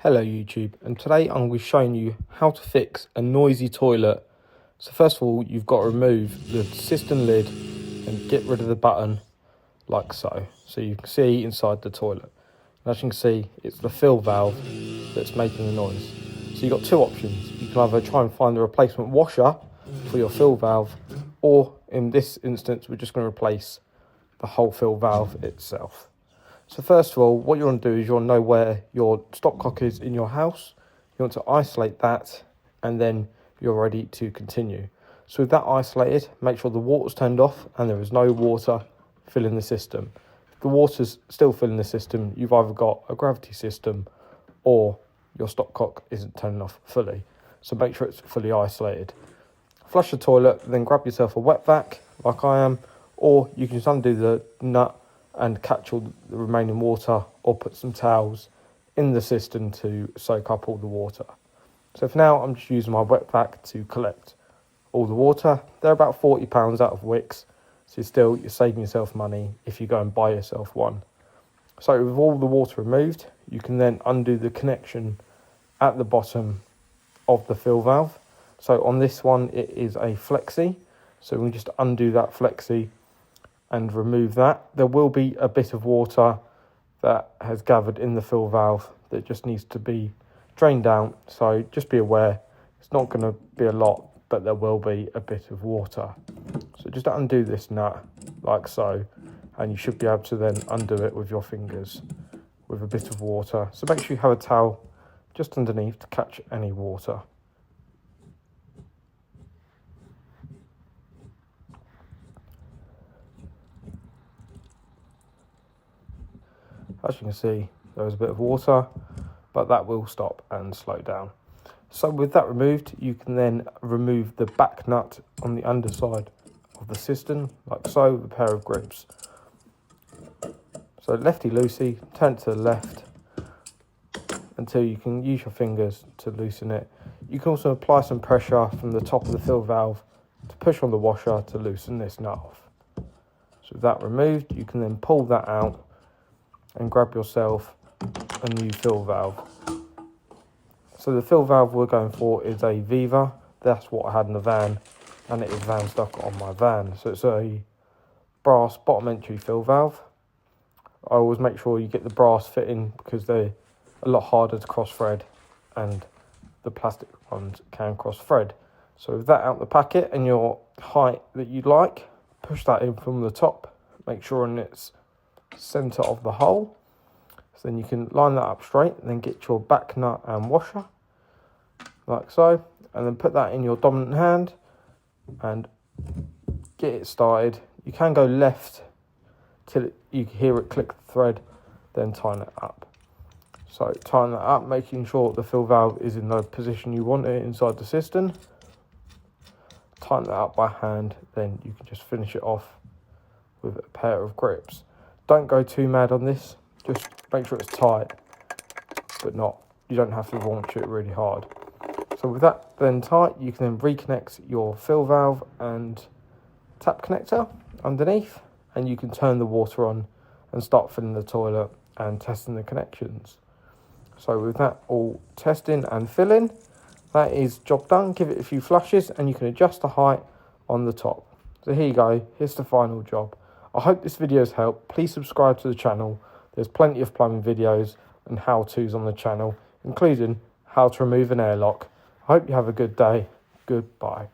Hello YouTube, and today I'm going to be showing you how to fix a noisy toilet. So first of all, you've got to remove the cistern lid and get rid of the button like so. So you can see inside the toilet. And as you can see, it's the fill valve that's making the noise. So you've got two options. You can either try and find a replacement washer for your fill valve, or in this instance, we're just going to replace the whole fill valve itself. So first of all, what you want to do is you want to know where your stopcock is in your house. You want to isolate that, and then you're ready to continue. So with that isolated, make sure the water's turned off and there is no water filling the system. If the water's still filling the system, you've either got a gravity system or your stopcock isn't turning off fully. So make sure it's fully isolated. Flush the toilet, then grab yourself a wet vac like I am, or you can just undo the nut and catch all the remaining water, or put some towels in the cistern to soak up all the water. So for now, I'm just using my wet vac to collect all the water. They're about £40 out of Wicks, so you're saving yourself money if you go and buy yourself one. So with all the water removed, you can then undo the connection at the bottom of the fill valve. So on this one, it is a flexi, so we can just undo that flexi and remove that. There will be a bit of water that has gathered in the fill valve that just needs to be drained out, so just be aware it's not going to be a lot, but there will be a bit of water. So just undo this nut like so, and you should be able to then undo it with your fingers with a bit of water. So make sure you have a towel just underneath to catch any water. As you can see, there is a bit of water, but that will stop and slow down. So with that removed, you can then remove the back nut on the underside of the cistern, like so, with a pair of grips. So lefty-loosey, turn to the left until you can use your fingers to loosen it. You can also apply some pressure from the top of the fill valve to push on the washer to loosen this nut off. So with that removed, you can then pull that out and grab yourself a new fill valve. So the fill valve we're going for is a Viva. That's what I had in the van, and it is van stuck on my van. So it's a brass bottom entry fill valve. I always make sure you get the brass fitting because they're a lot harder to cross thread, and the plastic ones can cross thread. So with that out the packet and your height that you'd like, push that in from the top, make sure in its center of the hole. So then you can line that up straight, and then get your back nut and washer like so, and then put that in your dominant hand and get it started. You can go left till you hear it click the thread, then tighten it up. So tighten that up, making sure the fill valve is in the position you want it inside the cistern. Tighten that up by hand, then you can just finish it off with a pair of grips. Don't go too mad on this, just make sure it's tight, but you don't have to launch it really hard. So with that then tight, you can then reconnect your fill valve and tap connector underneath, and you can turn the water on and start filling the toilet and testing the connections. So with that all testing and filling, that is job done. Give it a few flushes and you can adjust the height on the top. So here you go, here's the final job. I hope this video has helped. Please subscribe to the channel. There's plenty of plumbing videos and how-tos on the channel, including how to remove an airlock. I hope you have a good day. Goodbye.